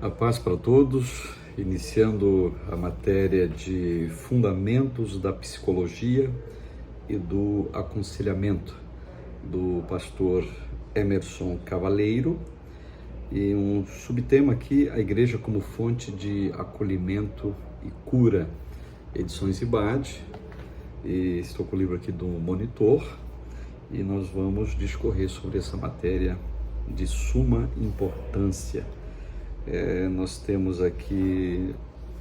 A paz para todos, iniciando a matéria de Fundamentos da Psicologia e do Aconselhamento, do pastor Emerson Cavaleiro, e um subtema aqui, a Igreja como fonte de acolhimento e cura, edições IBAD, e estou com o livro aqui do Monitor, e nós vamos discorrer sobre essa matéria de suma importância. Nós temos aqui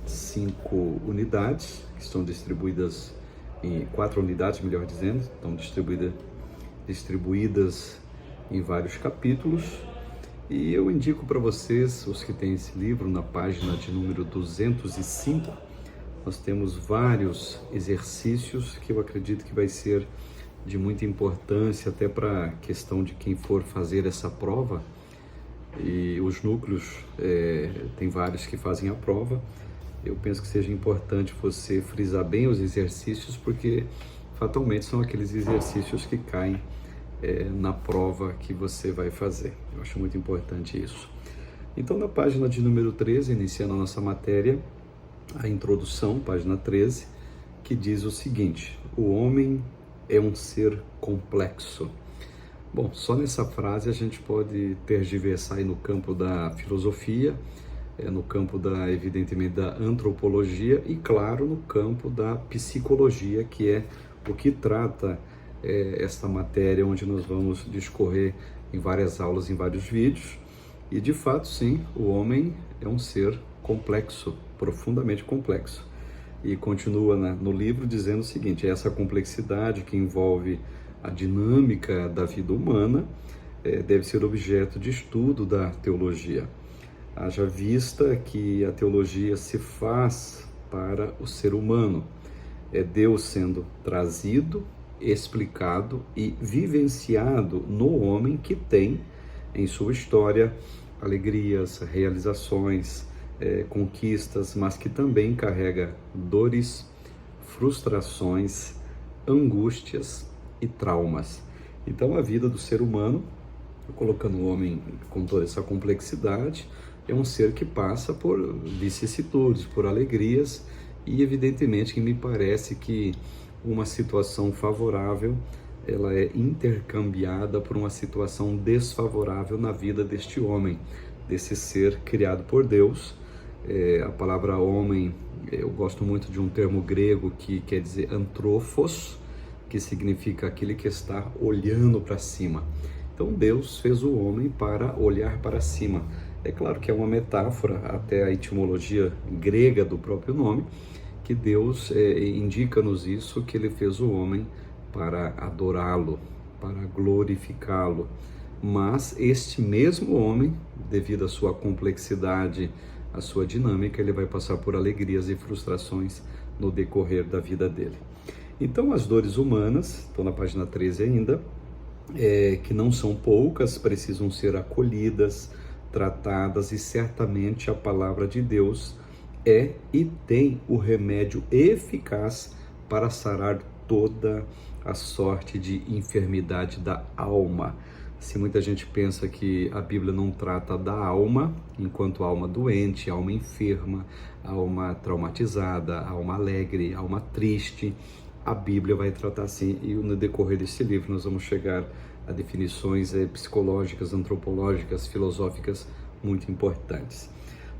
5 unidades, que estão distribuídas em 4 unidades, melhor dizendo, estão distribuídas em vários capítulos, e eu indico para vocês, os que têm esse livro, na página de número 205, nós temos vários exercícios que eu acredito que vai ser de muita importância até para a questão de quem for fazer essa prova. E os núcleos, tem vários que fazem a prova. Eu penso que seja importante você frisar bem os exercícios, porque fatalmente são aqueles exercícios que caem na prova que você vai fazer. Eu acho muito importante isso. Então, na página de número 13, iniciando a nossa matéria, a introdução, página 13, que diz o seguinte: o homem é um ser complexo. Bom, só nessa frase a gente pode tergiversar aí no campo da filosofia, no campo evidentemente, da antropologia e, claro, no campo da psicologia, que é o que trata esta matéria, onde nós vamos discorrer em várias aulas, em vários vídeos. E, de fato, sim, o homem é um ser complexo, profundamente complexo. E continua no livro dizendo o seguinte: essa complexidade que envolve a dinâmica da vida humana deve ser objeto de estudo da teologia. Haja vista que a teologia se faz para o ser humano. É Deus sendo trazido, explicado e vivenciado no homem, que tem em sua história alegrias, realizações, conquistas, mas que também carrega dores, frustrações, angústias e traumas. Então, a vida do ser humano, colocando o homem com toda essa complexidade, é um ser que passa por vicissitudes, por alegrias, e evidentemente que me parece que uma situação favorável, ela é intercambiada por uma situação desfavorável na vida deste homem, desse ser criado por Deus. A palavra homem, eu gosto muito de um termo grego que quer dizer anthropos, que significa aquele que está olhando para cima. Então Deus fez o homem para olhar para cima. É claro que é uma metáfora, até a etimologia grega do próprio nome, que Deus indica-nos isso, que ele fez o homem para adorá-lo, para glorificá-lo. Mas este mesmo homem, devido à sua complexidade, à sua dinâmica, ele vai passar por alegrias e frustrações no decorrer da vida dele. Então, as dores humanas, estou na página 13 ainda, que não são poucas, precisam ser acolhidas, tratadas, e certamente a palavra de Deus é e tem o remédio eficaz para sarar toda a sorte de enfermidade da alma. Se muita gente pensa que a Bíblia não trata da alma, enquanto alma doente, alma enferma, alma traumatizada, alma alegre, alma triste, a Bíblia vai tratar sim, e no decorrer desse livro nós vamos chegar a definições psicológicas, antropológicas, filosóficas muito importantes.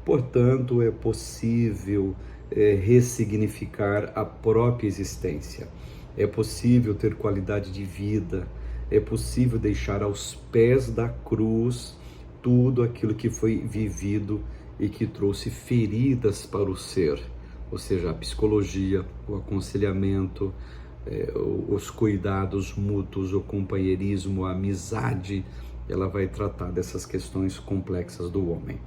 Portanto, é possível ressignificar a própria existência, é possível ter qualidade de vida, é possível deixar aos pés da cruz tudo aquilo que foi vivido e que trouxe feridas para o ser. Ou seja, a psicologia, o aconselhamento, os cuidados mútuos, o companheirismo, a amizade, ela vai tratar dessas questões complexas do homem.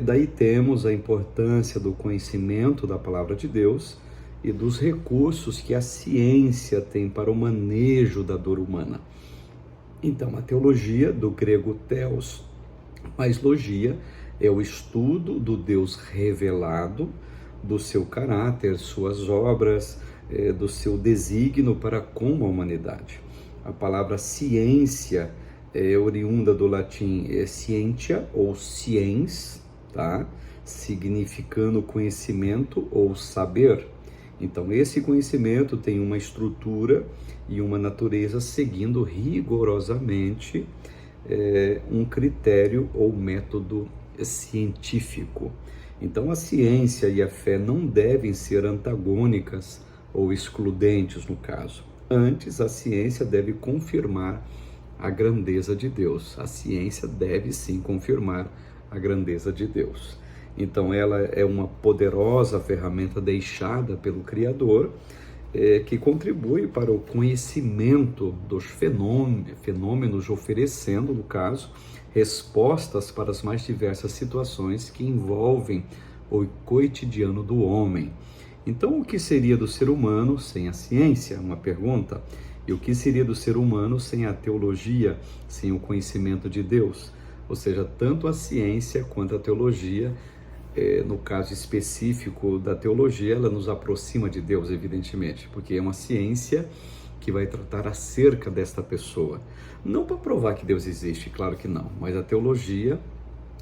Daí temos a importância do conhecimento da palavra de Deus e dos recursos que a ciência tem para o manejo da dor humana. Então, a teologia, do grego theos, mais logia, é o estudo do Deus revelado, do seu caráter, suas obras, do seu desígnio para com a humanidade. A palavra ciência é oriunda do latim scientia ou sciens, tá? Significando conhecimento ou saber. Então, esse conhecimento tem uma estrutura e uma natureza seguindo rigorosamente um critério ou método científico. Então, a ciência e a fé não devem ser antagônicas ou excludentes, no caso. Antes, a ciência deve confirmar a grandeza de Deus. A ciência deve sim confirmar a grandeza de Deus. Então, ela é uma poderosa ferramenta deixada pelo Criador, que contribui para o conhecimento dos fenômenos, oferecendo, no caso, respostas para as mais diversas situações que envolvem o cotidiano do homem. Então, o que seria do ser humano sem a ciência? Uma pergunta. E o que seria do ser humano sem a teologia, sem o conhecimento de Deus? Ou seja, tanto a ciência quanto a teologia, no caso específico da teologia, ela nos aproxima de Deus, evidentemente, porque é uma ciência que vai tratar acerca desta pessoa. Não para provar que Deus existe, claro que não, mas a teologia,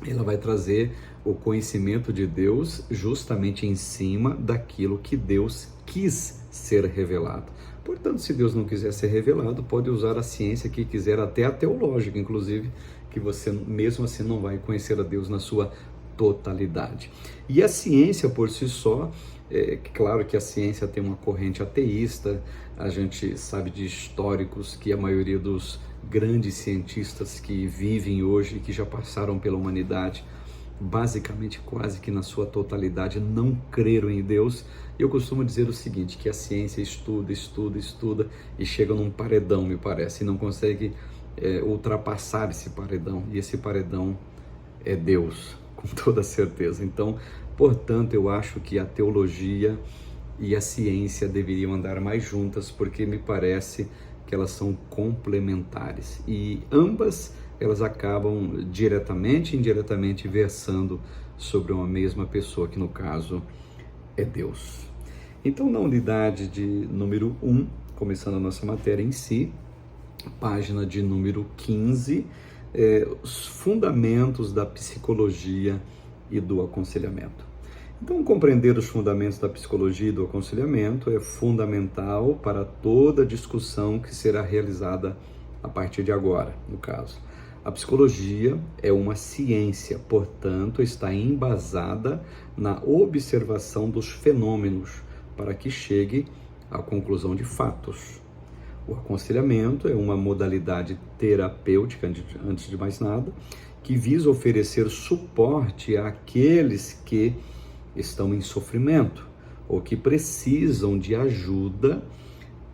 ela vai trazer o conhecimento de Deus justamente em cima daquilo que Deus quis ser revelado. Portanto, se Deus não quiser ser revelado, pode usar a ciência que quiser, até a teológica, inclusive, que você mesmo assim não vai conhecer a Deus na sua totalidade. E a ciência por si só, claro que a ciência tem uma corrente ateísta, a gente sabe de históricos que a maioria dos grandes cientistas que vivem hoje e que já passaram pela humanidade, basicamente quase que na sua totalidade, não creram em Deus. Eu costumo dizer o seguinte, que a ciência estuda e chega num paredão, me parece, e não consegue ultrapassar esse paredão, e esse paredão é Deus, com toda certeza. Então, portanto, eu acho que a teologia e a ciência deveriam andar mais juntas, porque me parece que elas são complementares, e ambas elas acabam diretamente e indiretamente versando sobre uma mesma pessoa, que no caso é Deus. Então, na unidade de número 1, começando a nossa matéria em si, página de número 15, os fundamentos da psicologia e do aconselhamento. Então, compreender os fundamentos da psicologia e do aconselhamento é fundamental para toda discussão que será realizada a partir de agora, no caso. A psicologia é uma ciência, portanto, está embasada na observação dos fenômenos para que chegue à conclusão de fatos. O aconselhamento é uma modalidade terapêutica, antes de mais nada, que visa oferecer suporte àqueles que estão em sofrimento ou que precisam de ajuda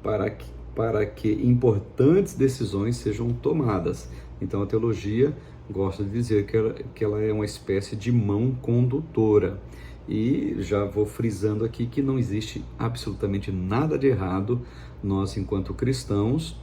para que importantes decisões sejam tomadas. Então, a teologia gosta de dizer que ela é uma espécie de mão condutora. E já vou frisando aqui que não existe absolutamente nada de errado nós, enquanto cristãos,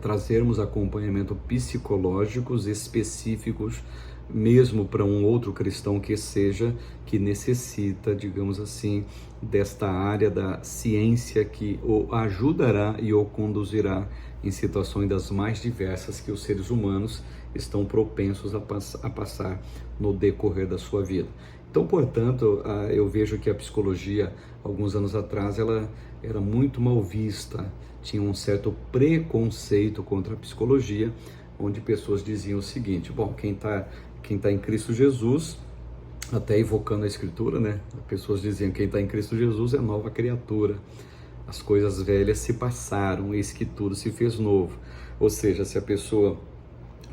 trazermos acompanhamento psicológicos específicos, mesmo para um outro cristão que necessita, digamos assim, desta área da ciência que o ajudará e o conduzirá em situações das mais diversas que os seres humanos estão propensos a passar no decorrer da sua vida. Então, portanto, eu vejo que a psicologia, alguns anos atrás, ela era muito mal vista, tinha um certo preconceito contra a psicologia, onde pessoas diziam o seguinte: bom, quem tá em Cristo Jesus, até evocando a Escritura, né? Pessoas diziam que quem está em Cristo Jesus é nova criatura. As coisas velhas se passaram, eis que tudo se fez novo. Ou seja, se a pessoa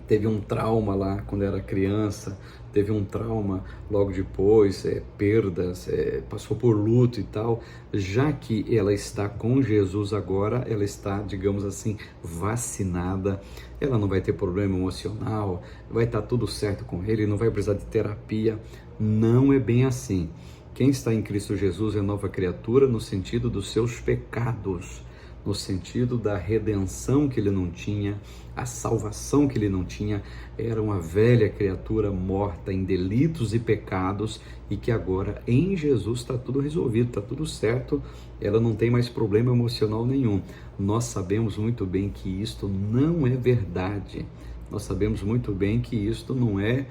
teve um trauma lá quando era criança, teve um trauma logo depois, perdas, passou por luto e tal, já que ela está com Jesus agora, ela está, digamos assim, vacinada, ela não vai ter problema emocional, vai estar tudo certo com ele, não vai precisar de terapia. Não é bem assim. Quem está em Cristo Jesus é nova criatura no sentido dos seus pecados, no sentido da redenção que ele não tinha, a salvação que ele não tinha. Era uma velha criatura morta em delitos e pecados, e que agora em Jesus está tudo resolvido, está tudo certo, ela não tem mais problema emocional nenhum. Nós sabemos muito bem que isto não é verdade, nós sabemos muito bem que isto não é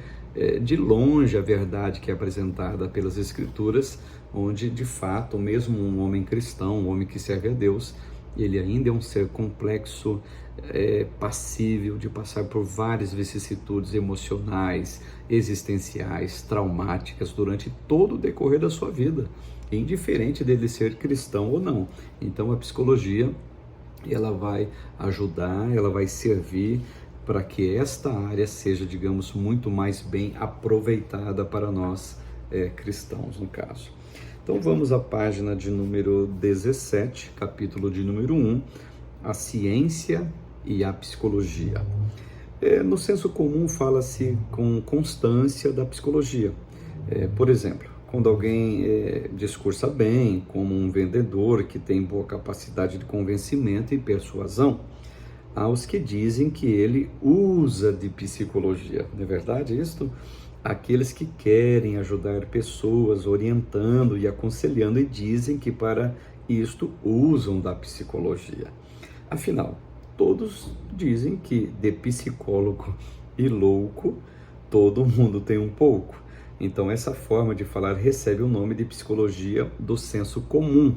de longe a verdade que é apresentada pelas Escrituras, onde de fato, mesmo um homem cristão, um homem que serve a Deus, ele ainda é um ser complexo, passível de passar por várias vicissitudes emocionais, existenciais, traumáticas durante todo o decorrer da sua vida, indiferente dele ser cristão ou não. Então a psicologia, ela vai ajudar, ela vai servir para que esta área seja, digamos, muito mais bem aproveitada para nós cristãos, no caso. Então vamos à página de número 17, capítulo de número 1, a ciência e a psicologia. No senso comum fala-se com constância da psicologia. Por exemplo, quando alguém discursa bem, como um vendedor que tem boa capacidade de convencimento e persuasão, há os que dizem que ele usa de psicologia. Não é verdade isto? Aqueles que querem ajudar pessoas, orientando e aconselhando, e dizem que para isto usam da psicologia. Afinal, todos dizem que de psicólogo e louco, todo mundo tem um pouco. Então essa forma de falar recebe o nome de psicologia do senso comum.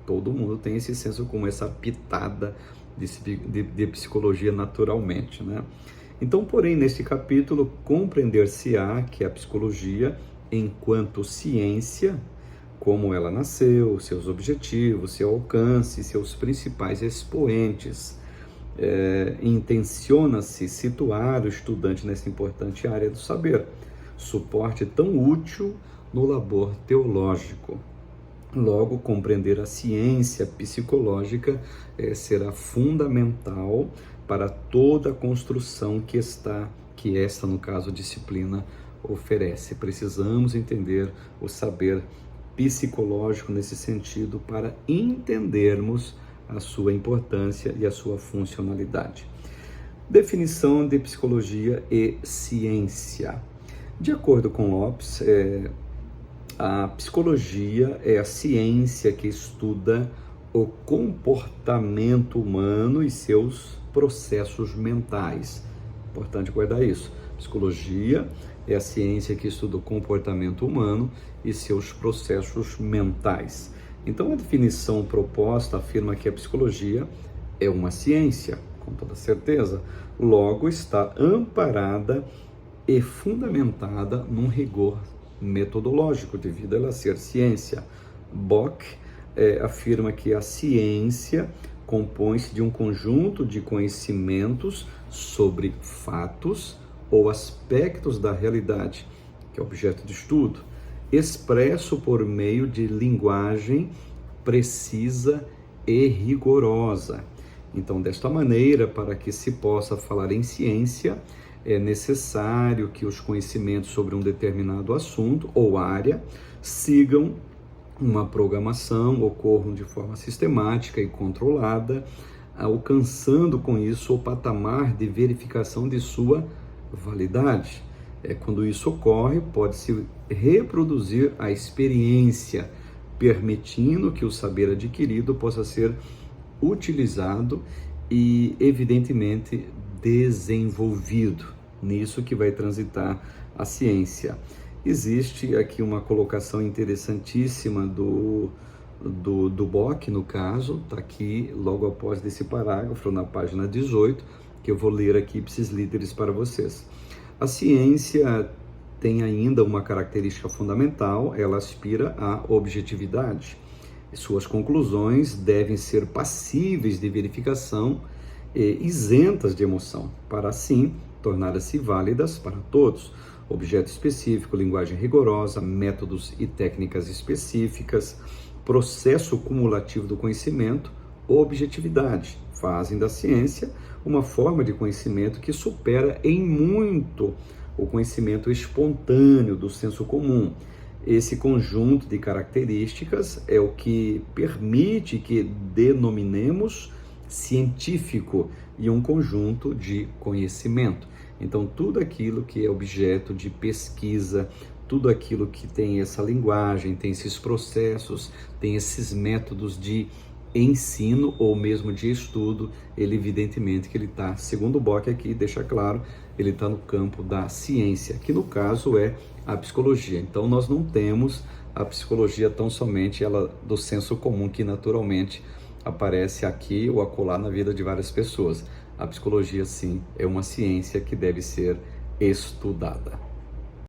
Todo mundo tem esse senso comum, essa pitada de psicologia naturalmente, né? Então, porém, neste capítulo, compreender-se-á que a psicologia, enquanto ciência, como ela nasceu, seus objetivos, seu alcance, seus principais expoentes, intenciona-se situar o estudante nessa importante área do saber, suporte tão útil no labor teológico. Logo, compreender a ciência psicológica será fundamental para toda a construção que esta, no caso, disciplina oferece. Precisamos entender o saber psicológico nesse sentido para entendermos a sua importância e a sua funcionalidade. Definição de psicologia e ciência. De acordo com Lopes, a psicologia é a ciência que estuda o comportamento humano e seus processos mentais. Importante guardar isso. Psicologia é a ciência que estuda o comportamento humano e seus processos mentais. Então, a definição proposta afirma que a psicologia é uma ciência, com toda certeza, logo está amparada e fundamentada num rigor metodológico, devido a ela ser ciência. Bock afirma que a ciência compõe-se de um conjunto de conhecimentos sobre fatos ou aspectos da realidade, que é objeto de estudo, expresso por meio de linguagem precisa e rigorosa. Então, desta maneira, para que se possa falar em ciência, é necessário que os conhecimentos sobre um determinado assunto ou área sigam uma programação, ocorram de forma sistemática e controlada, alcançando com isso o patamar de verificação de sua validade. Quando isso ocorre, pode-se reproduzir a experiência, permitindo que o saber adquirido possa ser utilizado e, evidentemente, desenvolvido. Nisso que vai transitar a ciência. Existe aqui uma colocação interessantíssima do Bock, no caso, está aqui logo após desse parágrafo, na página 18, que eu vou ler aqui ipsis literis para vocês. A ciência tem ainda uma característica fundamental, ela aspira à objetividade. Suas conclusões devem ser passíveis de verificação e isentas de emoção, para assim tornar-se válidas para todos. Objeto específico, linguagem rigorosa, métodos e técnicas específicas, processo cumulativo do conhecimento, objetividade, fazem da ciência uma forma de conhecimento que supera em muito o conhecimento espontâneo do senso comum. Esse conjunto de características é o que permite que denominemos científico e um conjunto de conhecimento. Então, tudo aquilo que é objeto de pesquisa, tudo aquilo que tem essa linguagem, tem esses processos, tem esses métodos de ensino ou mesmo de estudo, ele evidentemente que ele está, segundo o Bock aqui, deixa claro, ele está no campo da ciência, que no caso é a psicologia. Então nós não temos a psicologia tão somente ela do senso comum, que naturalmente aparece aqui ou acolá na vida de várias pessoas. A psicologia, sim, é uma ciência que deve ser estudada.